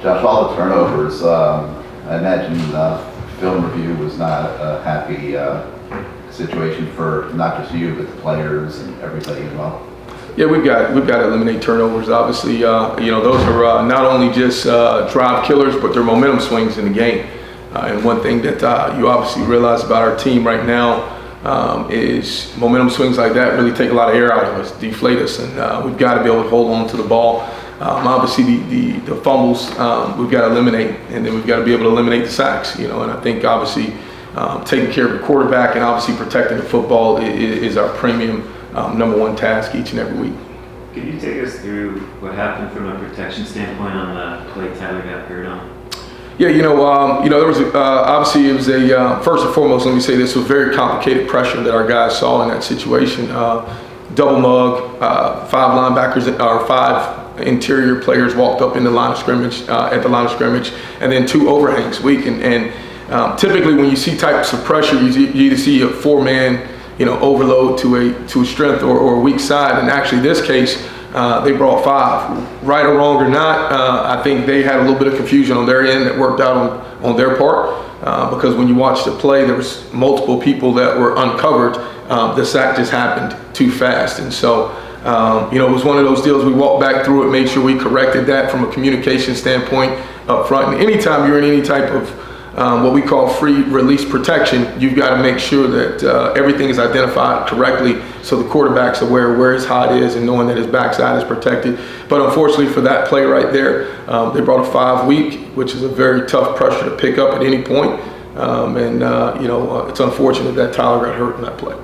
Josh, all the turnovers, I imagine film review was not a happy situation for not just you, but the players and everybody involved. Yeah, we've got to eliminate turnovers. Obviously, those are not only just drive killers, but they're momentum swings in the game. And one thing that you obviously realize about our team right now is momentum swings like that really take a lot of air out of us, deflate us, and we've got to be able to hold on to the ball. Obviously, the fumbles we've got to eliminate, and then we've got to be able to eliminate the sacks. And I think obviously taking care of the quarterback and obviously protecting the football is our premium number one task each and every week. Could you take us through what happened from a protection standpoint on the play Tyler got hurt on? Yeah, there was obviously it was a first and foremost. Let me say this was very complicated pressure that our guys saw in that situation. Double mug, 5 linebackers or 5 interior players walked up in the line of scrimmage at the line of scrimmage, and then 2 overhangs weak. And typically when you see types of pressure, you either see a 4-man overload to a strength or a weak side. And actually, this case, they brought 5. Right or wrong or not, I think they had a little bit of confusion on their end that worked out on their part because when you watch the play, there was multiple people that were uncovered. The sack just happened too fast. And so, it was one of those deals. We walked back through it, made sure we corrected that from a communication standpoint up front. And anytime you're in any type of what we call free release protection, you've got to make sure that everything is identified correctly so the quarterback's aware where his hot is and knowing that his backside is protected. But unfortunately for that play right there, they brought a 5 week, which is a very tough pressure to pick up at any point. It's unfortunate that Tyler got hurt in that play.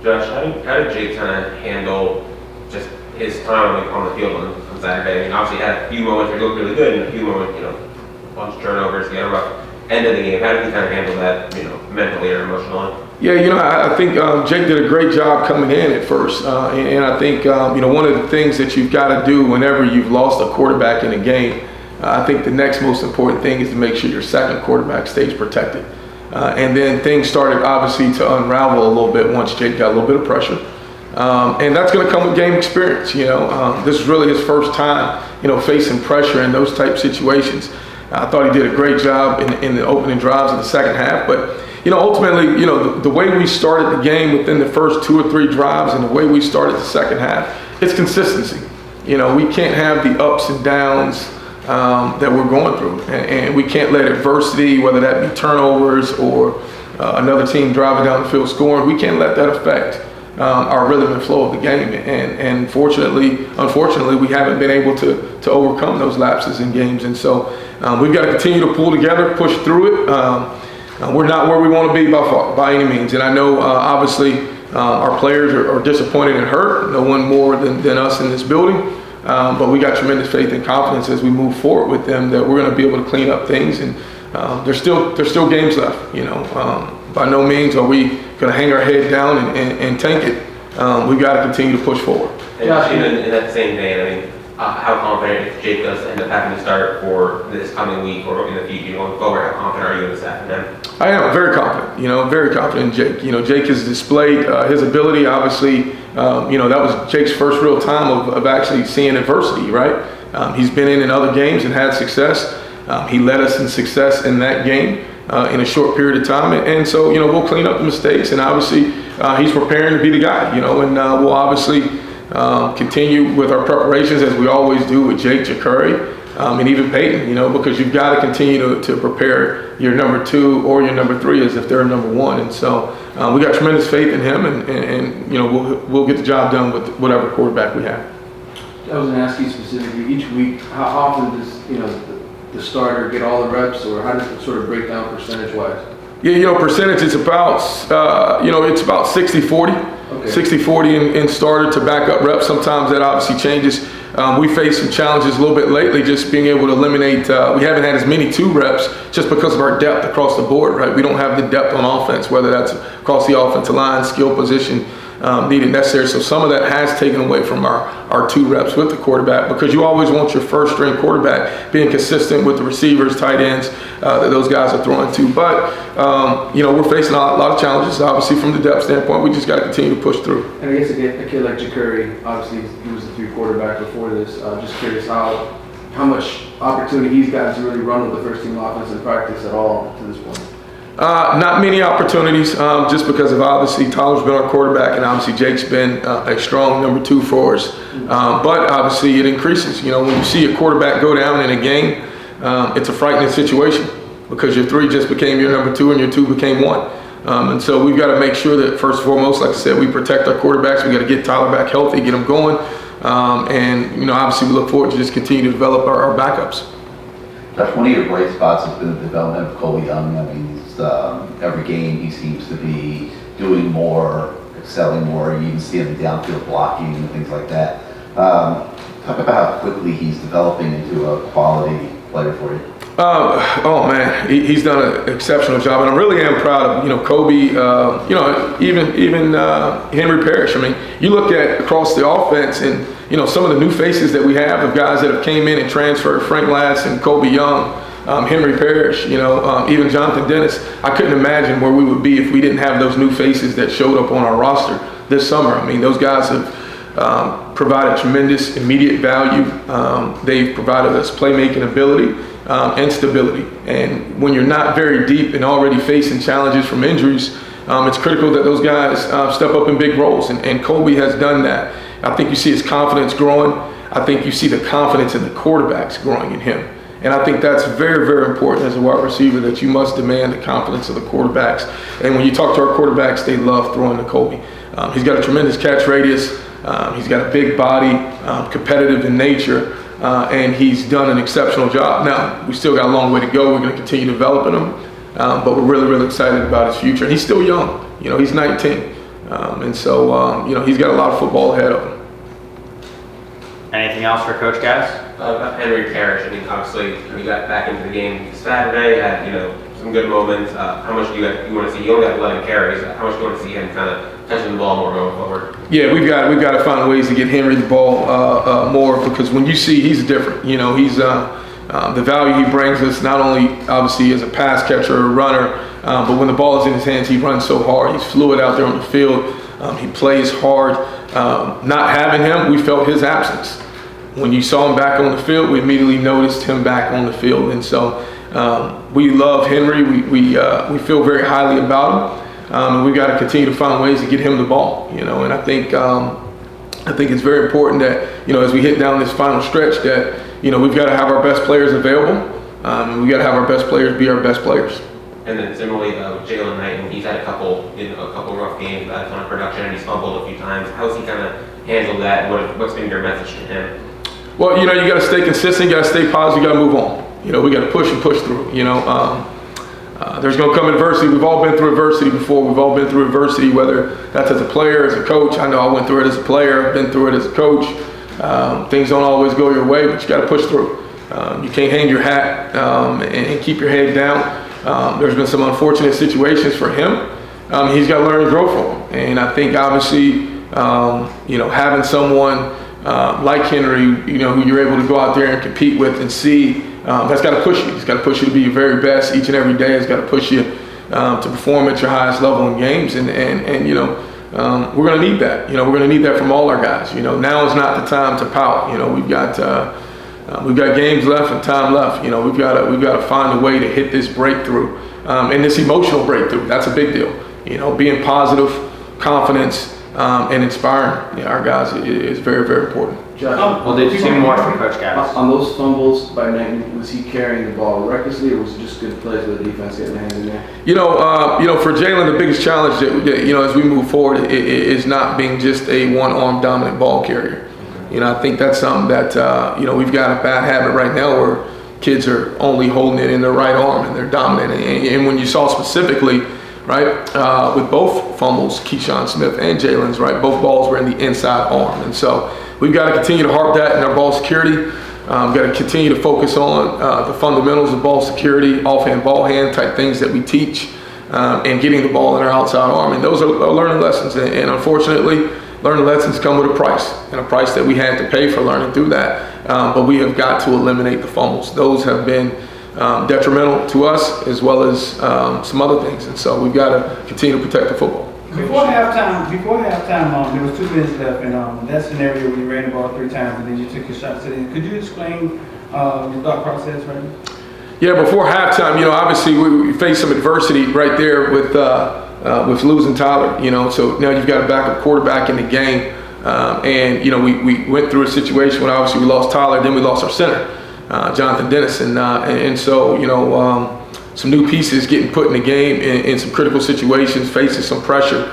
Josh, how did Jake kind of handle just his time on the field on Saturday? I mean, obviously he had a few moments where he looked really good and a few moments, a bunch of turnovers, he had a rough end of the game. How did he kind of handle that, mentally or emotionally? Yeah, I think Jake did a great job coming in at first. And I think, one of the things that you've got to do whenever you've lost a quarterback in a game, I think the next most important thing is to make sure your second quarterback stays protected. And then things started obviously to unravel a little bit once Jake got a little bit of pressure. And that's going to come with game experience. This is really his first time, facing pressure in those type situations. I thought he did a great job in the opening drives of the second half. But, ultimately, the way we started the game within the first 2 or 3 drives and the way we started the second half, it's consistency. We can't have the ups and downs that we're going through. And we can't let adversity, whether that be turnovers or another team driving down the field scoring, we can't let that affect our rhythm and flow of the game. And unfortunately, we haven't been able to overcome those lapses in games. And so we've got to continue to pull together, push through it. We're not where we want to be by any means. And I know, obviously, our players are disappointed and hurt. No one more than us in this building. But we got tremendous faith and confidence as we move forward with them that we're going to be able to clean up things. And there's still games left. By no means are we going to hang our head down and tank it. We've got to continue to push forward. And in that same vein, how confident, if Jake does end up having to start for this coming week or in the future going forward, how confident are you in this afternoon? I am very confident, very confident in Jake. Jake has displayed his ability. Obviously, that was Jake's first real time of actually seeing adversity, right? He's been in other games and had success. He led us in success in that game in a short period of time. And so, we'll clean up the mistakes. And obviously, he's preparing to be the guy, and we'll obviously continue with our preparations as we always do with Jake, Ja'Cory, and even Peyton, because you've got to continue to prepare your number 2 or your number 3 as if they're number 1. And so we got tremendous faith in him, and we'll get the job done with whatever quarterback we have. I was going to ask you specifically, each week, how often does the starter get all the reps, or how does it sort of break down percentage-wise? Yeah, percentage is about, it's about 60-40. Okay. 60-40 in starter to backup reps. Sometimes that obviously changes. We faced some challenges a little bit lately, just being able to eliminate. We haven't had as many 2 reps just because of our depth across the board, right? We don't have the depth on offense, whether that's across the offensive line, skill position needed necessary. So some of that has taken away from our 2 reps with the quarterback, because you always want your first string quarterback being consistent with the receivers, tight ends that those guys are throwing to. But, we're facing a lot of challenges, obviously, from the depth standpoint. We just got to continue to push through. And I guess a kid like Ja'Cory, obviously he was the 3 quarterback before this. Just curious, how how much opportunity he's gotten to really run with the first team offense in practice at all to this point? Not many opportunities, just because of obviously Tyler's been our quarterback and obviously Jake's been a strong number 2 for us. But obviously it increases. You know, when you see a quarterback go down in a game, it's a frightening situation because your 3 just became your number 2 and your 2 became 1. And so we've got to make sure that first and foremost, like I said, we protect our quarterbacks. We got to get Tyler back healthy, get him going. And, you know, obviously we look forward to just continue to develop our backups. Josh, one of your bright spots has been the development of Colby Young. I mean, every game he seems to be doing more, excelling more. You even see him downfield blocking and things like that. Talk about how quickly he's developing into a quality player for you. Oh man, he's done an exceptional job, and I really am proud of Kobe. Even Henry Parish. I mean, you look at across the offense, and some of the new faces that we have of guys that have came in and transferred: Frank Ladson, Kobe Young, Henry Parish. Even Jonathan Dennis. I couldn't imagine where we would be if we didn't have those new faces that showed up on our roster this summer. I mean, those guys have provided tremendous immediate value. They've provided us playmaking ability. And stability. And when you're not very deep and already facing challenges from injuries, it's critical that those guys step up in big roles. And Kobe has done that. I think you see his confidence growing. I think you see the confidence in the quarterbacks growing in him. And I think that's very, very important as a wide receiver, that you must demand the confidence of the quarterbacks. And when you talk to our quarterbacks, they love throwing to Kobe. He's got a tremendous catch radius. He's got a big body, competitive in nature. And he's done an exceptional job. Now, we still got a long way to go. We're going to continue developing him, but we're really, really excited about his future. And he's still young. He's 19. And so, he's got a lot of football ahead of him. Anything else for Coach Gattis? About Henry Parish, I mean, obviously, he got back into the game Saturday, had, some good moments. How much do you want to see? You only got 11 carries. How much do you want to see him kind of touching the ball more going forward? Yeah, we've got to find ways to get Henry the ball more, because when you see, he's different. He's the value he brings us, not only obviously as a pass catcher or runner, but when the ball is in his hands, he runs so hard. He's fluid out there on the field. He plays hard. Not having him, we felt his absence. When you saw him back on the field, we immediately noticed him back on the field. And so we love Henry. We feel very highly about him. And we've got to continue to find ways to get him the ball, and I think it's very important that, as we hit down this final stretch, that, we've got to have our best players available. And we've got to have our best players be our best players. And then similarly with Jalen Knight, and he's had a couple rough games, a ton of production, and he's fumbled a few times. How's he kind of handled that? What's been your message to him? Well, you got to stay consistent, you got to stay positive, you got to move on. We got to push and push through. There's going to come adversity. We've all been through adversity before. We've all been through adversity, whether that's as a player, as a coach. I know I went through it as a player. I've been through it as a coach. Things don't always go your way, but you got to push through. You can't hang your hat and keep your head down. There's been some unfortunate situations for him. He's got to learn and grow from them. And I think obviously, having someone like Henry, who you're able to go out there and compete with and see, that's got to push you. It's got to push you to be your very best each and every day. It's got to push you to perform at your highest level in games. And we're going to need that. We're going to need that from all our guys. Now is not the time to pout. We've got games left and time left. We've got to find a way to hit this breakthrough, and this emotional breakthrough. That's a big deal. Being positive, confidence, and inspiring our guys is very, very important. Josh, We'll do 2 more for Coach Gattis. On those fumbles by Knight, was he carrying the ball recklessly, or was it just good plays with the defense getting the hands in there? For Jalen, the biggest challenge that as we move forward is not being just a one-arm dominant ball carrier. I think that's something that we've got a bad habit right now where kids are only holding it in their right arm and they're dominant. And when you saw specifically, right, with both fumbles, Keyshawn Smith and Jalen's, right, both balls were in the inside arm. And so we've got to continue to harp that in our ball security. We've got to continue to focus on the fundamentals of ball security, offhand, ball hand type things that we teach, and getting the ball in our outside arm. And those are learning lessons. And unfortunately, learning lessons come with a price, and a price that we had to pay for learning through that. But we have got to eliminate the fumbles. Those have been detrimental to us, as well as some other things. And so we've got to continue to protect the football. Before halftime, there was 2 minutes left, and that scenario where you ran the ball 3 times and then you took your shots at it. Could you explain your thought process right now? Yeah, before halftime, obviously we faced some adversity right there with losing Tyler, so now you've got a backup quarterback in the game. And we went through a situation when obviously we lost Tyler, then we lost our center, Jonathan Dennison. And so, some new pieces getting put in the game in some critical situations, facing some pressure.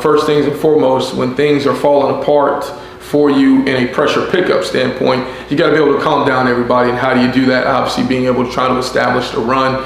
First things and foremost, when things are falling apart for you in a pressure pickup standpoint, you got to be able to calm down everybody. And how do you do that? Obviously being able to try to establish the run.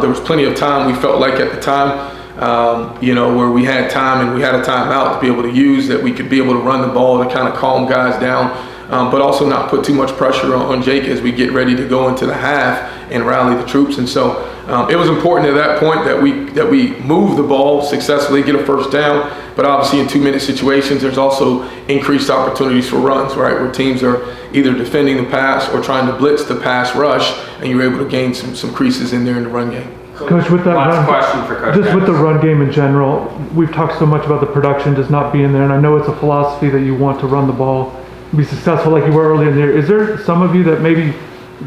There was plenty of time we felt like at the time, where we had time and we had a timeout to be able to use that we could be able to run the ball to kind of calm guys down, but also not put too much pressure on Jake as we get ready to go into the half and rally the troops. And so it was important at that point that we move the ball successfully, get a first down. But obviously in 2-minute situations, there's also increased opportunities for runs, right? Where teams are either defending the pass or trying to blitz the pass rush, and you're able to gain some creases in there in the run game. Coach, with that Last question for Coach just with the Gattis. run game in general, we've talked so much about the production just not being there, and I know it's a philosophy that you want to run the ball, be successful like you were earlier in the year. Is there some of you that maybe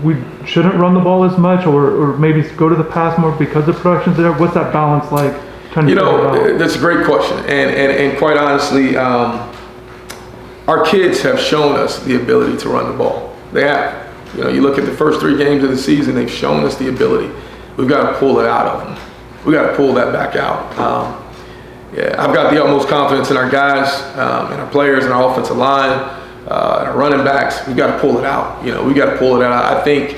we shouldn't run the ball as much, or maybe go to the pass more because the production's there? What's that balance like? Trying to figure it out? That's a great question, and quite honestly, our kids have shown us the ability to run the ball. They have. You look at the first 3 games of the season, they've shown us the ability. We've got to pull it out of them. We got to pull that back out. I've got the utmost confidence in our guys, and our players, and our offensive line, and our running backs. We've got to pull it out. We got to pull it out. I think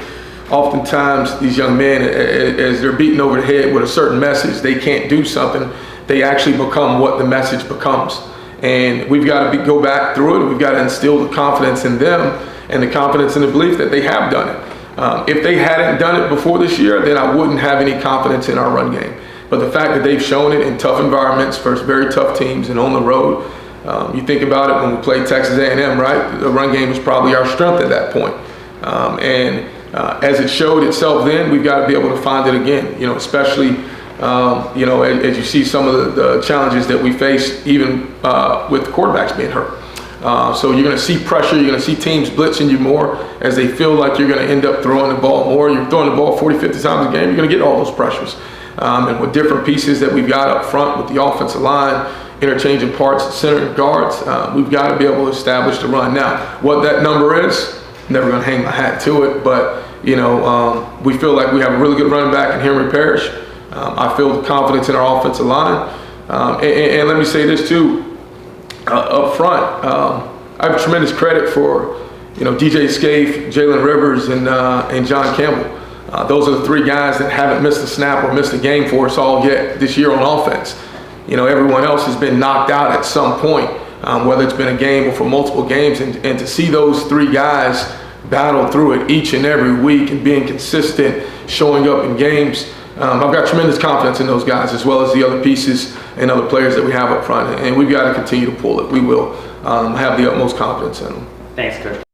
oftentimes these young men, as they're beaten over the head with a certain message, they can't do something. They actually become what the message becomes. And we've got to go back through it. We've got to instill the confidence in them and the confidence and the belief that they have done it. If they hadn't done it before this year, then I wouldn't have any confidence in our run game. But the fact that they've shown it in tough environments versus very tough teams and on the road, you think about it when we played Texas A&M, right? The run game was probably our strength at that point. As it showed itself then, we've got to be able to find it again, especially, as you see some of the challenges that we face even with quarterbacks being hurt. So you're going to see pressure. You're going to see teams blitzing you more as they feel like you're going to end up throwing the ball more. You're throwing the ball 40, 50 times a game. You're going to get all those pressures. And with different pieces that we've got up front with the offensive line, interchanging parts, center and guards, we've got to be able to establish the run. Now, what that number is, never going to hang my hat to it, but we feel like we have a really good running back in Henry Parish. I feel the confidence in our offensive line. And let me say this too. Up front, I have tremendous credit for, DJ Scaife, Jalen Rivers, and John Campbell. Those are the 3 guys that haven't missed a snap or missed a game for us all yet this year on offense. Everyone else has been knocked out at some point, whether it's been a game or for multiple games, and to see those 3 guys battle through it each and every week and being consistent, showing up in games. I've got tremendous confidence in those guys as well as the other pieces and other players that we have up front, and we've got to continue to pull it. We will have the utmost confidence in them. Thanks, Coach.